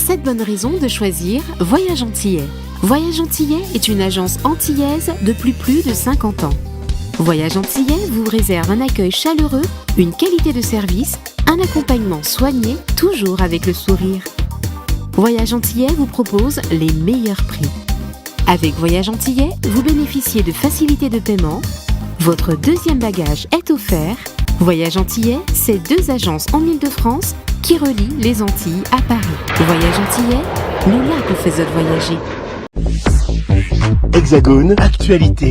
7 bonnes raisons de choisir Voyage Antillais. Voyage Antillais est une agence antillaise depuis plus de 50 ans. Voyage Antillais vous réserve un accueil chaleureux, une qualité de service, un accompagnement soigné, toujours avec le sourire. Voyage Antillais vous propose les meilleurs prix. Avec Voyage Antillais, vous bénéficiez de facilités de paiement. Votre deuxième bagage est offert. Voyage Antillais, c'est 2 agences en Île-de-France qui relient les Antilles à Paris. Voyage Antillais, nous là vous faisons voyager. Hexagone, actualité.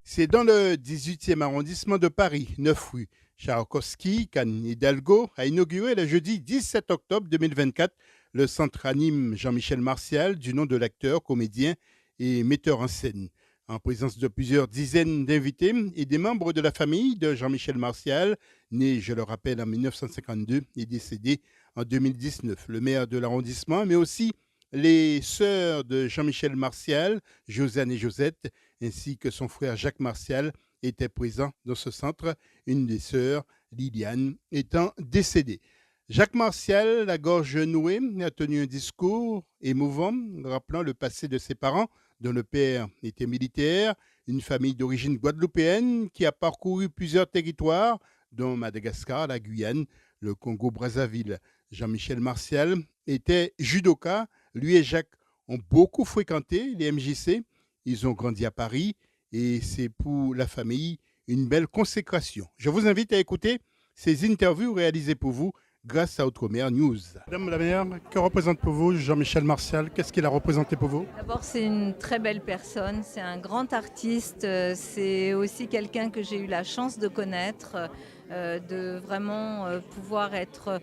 C'est dans le 18e arrondissement de Paris, 9 rue Tchaïkovski, qu'Anne Hidalgo a inauguré le jeudi 17 octobre 2024 le centre anime Jean-Michel Martial, du nom de l'acteur, comédien et metteur en scène. En présence de plusieurs dizaines d'invités et des membres de la famille de Jean-Michel Martial, né, je le rappelle, en 1952 et décédé en 2019. Le maire de l'arrondissement, mais aussi les sœurs de Jean-Michel Martial, Josiane et Josette, ainsi que son frère Jacques Martial, étaient présents dans ce centre, une des sœurs, Liliane, étant décédée. Jacques Martial, la gorge nouée, a tenu un discours émouvant, rappelant le passé de ses parents, dont le père était militaire, une famille d'origine guadeloupéenne qui a parcouru plusieurs territoires, dont Madagascar, la Guyane, le Congo-Brazzaville. Jean-Michel Martial était judoka. Lui et Jacques ont beaucoup fréquenté les MJC. Ils ont grandi à Paris et c'est pour la famille une belle consécration. Je vous invite à écouter ces interviews réalisées pour vous grâce à Outre-mer News. Madame la maire, que représente pour vous Jean-Michel Martial? Qu'est-ce qu'il a représenté pour vous? D'abord, c'est une très belle personne, c'est un grand artiste, c'est aussi quelqu'un que j'ai eu la chance de connaître, de vraiment pouvoir être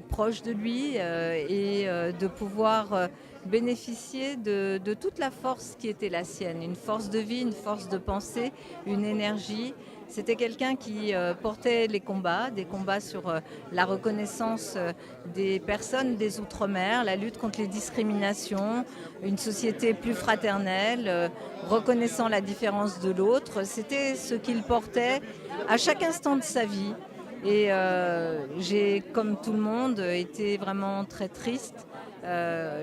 proche de lui et de pouvoir bénéficier de toute la force qui était la sienne, une force de vie, une force de pensée, une énergie. C'était quelqu'un qui portait les combats, des combats sur la reconnaissance des personnes des Outre-mer, la lutte contre les discriminations, une société plus fraternelle, reconnaissant la différence de l'autre. C'était ce qu'il portait à chaque instant de sa vie. Et j'ai, comme tout le monde, été vraiment très triste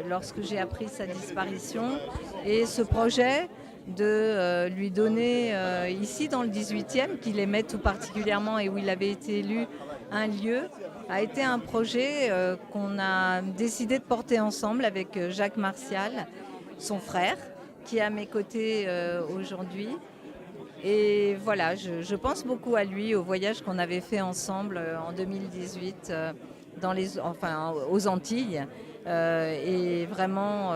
lorsque j'ai appris sa disparition. Et ce projet de lui donner ici dans le 18e, qu'il aimait tout particulièrement et où il avait été élu, un lieu, a été un projet qu'on a décidé de porter ensemble avec Jacques Martial, son frère, qui est à mes côtés aujourd'hui. Et voilà, je pense beaucoup à lui, au voyage qu'on avait fait ensemble en 2018 aux Antilles. Et vraiment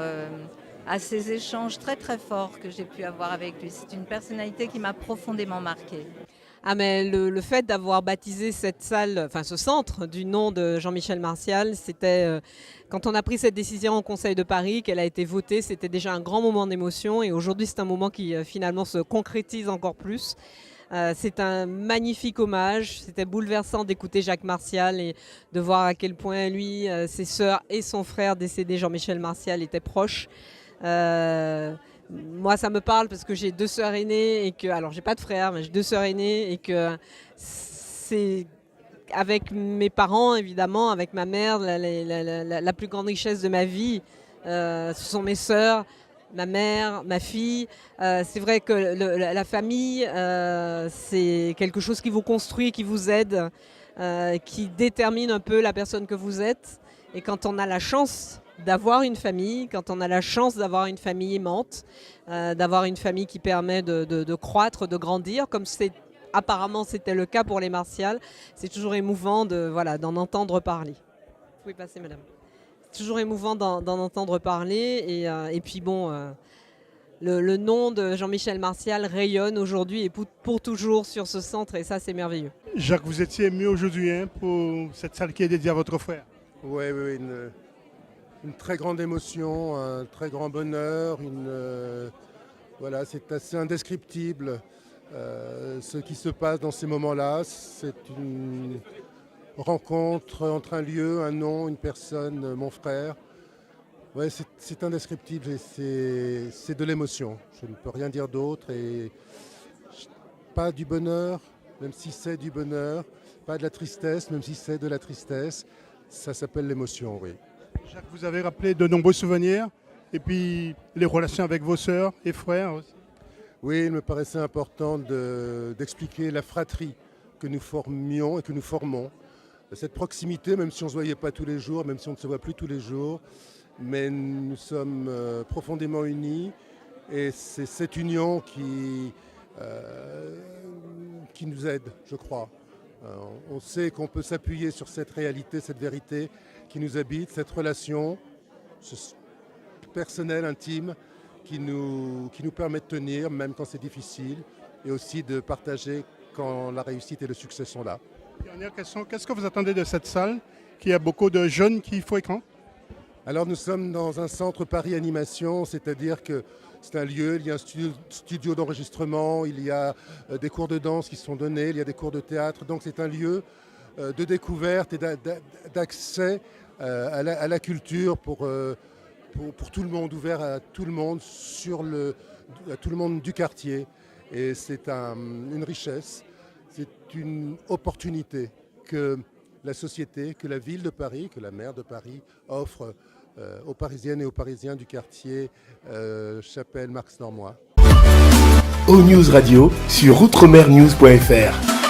à ces échanges très très forts que j'ai pu avoir avec lui. C'est une personnalité qui m'a profondément marquée. Ah mais le fait d'avoir baptisé cette salle, enfin ce centre du nom de Jean-Michel Martial, c'était quand on a pris cette décision au Conseil de Paris, qu'elle a été votée, c'était déjà un grand moment d'émotion et aujourd'hui c'est un moment qui finalement se concrétise encore plus. C'est un magnifique hommage, c'était bouleversant d'écouter Jacques Martial et de voir à quel point lui, ses sœurs et son frère décédé Jean-Michel Martial étaient proches. Moi, ça me parle parce que j'ai 2 sœurs aînées et que, alors j'ai pas de frère, mais j'ai 2 sœurs aînées et que c'est avec mes parents évidemment, avec ma mère, la plus grande richesse de ma vie, ce sont mes sœurs, ma mère, ma fille. C'est vrai que la famille, c'est quelque chose qui vous construit, qui vous aide, qui détermine un peu la personne que vous êtes. Et quand on a la chance d'avoir une famille, quand on a la chance d'avoir une famille aimante, d'avoir une famille qui permet de croître, de grandir, comme apparemment c'était le cas pour les Martial, c'est toujours émouvant d'en entendre parler. Vous pouvez passer, madame. C'est toujours émouvant d'en entendre parler. Et puis bon, le nom de Jean-Michel Martial rayonne aujourd'hui et pour toujours sur ce centre et ça c'est merveilleux. Jacques, vous étiez ému aujourd'hui pour cette salle qui est dédiée à votre frère. Oui, une très grande émotion, un très grand bonheur. Voilà, c'est assez indescriptible ce qui se passe dans ces moments-là. C'est une rencontre entre un lieu, un nom, une personne, mon frère. Ouais, c'est indescriptible et c'est de l'émotion. Je ne peux rien dire d'autre. Et pas du bonheur, même si c'est du bonheur. Pas de la tristesse, même si c'est de la tristesse. ça s'appelle l'émotion, oui. Jacques, vous avez rappelé de nombreux souvenirs et puis les relations avec vos sœurs et frères aussi. Oui, il me paraissait important d'expliquer la fratrie que nous formions et que nous formons. Cette proximité, même si on ne se voyait pas tous les jours, même si on ne se voit plus tous les jours, mais nous sommes profondément unis et c'est cette union qui nous aide, je crois. On sait qu'on peut s'appuyer sur cette réalité, cette vérité qui nous habite, cette relation personnelle, intime, qui nous permet de tenir, même quand c'est difficile, et aussi de partager quand la réussite et le succès sont là. Dernière question, qu'est-ce que vous attendez de cette salle qui a beaucoup de jeunes qui fréquentent? Alors nous sommes dans un centre Paris Animation, c'est-à-dire que c'est un lieu, il y a un studio d'enregistrement, il y a des cours de danse qui sont donnés, il y a des cours de théâtre, donc c'est un lieu de découverte et d'accès à la culture pour tout le monde, ouvert à tout le monde, à tout le monde du quartier. Et c'est une richesse, c'est une opportunité que la société, que la ville de Paris, que la maire de Paris offre aux Parisiennes et aux Parisiens du quartier Chapelle Marx-Normois. O-News Radio sur outremernews.fr.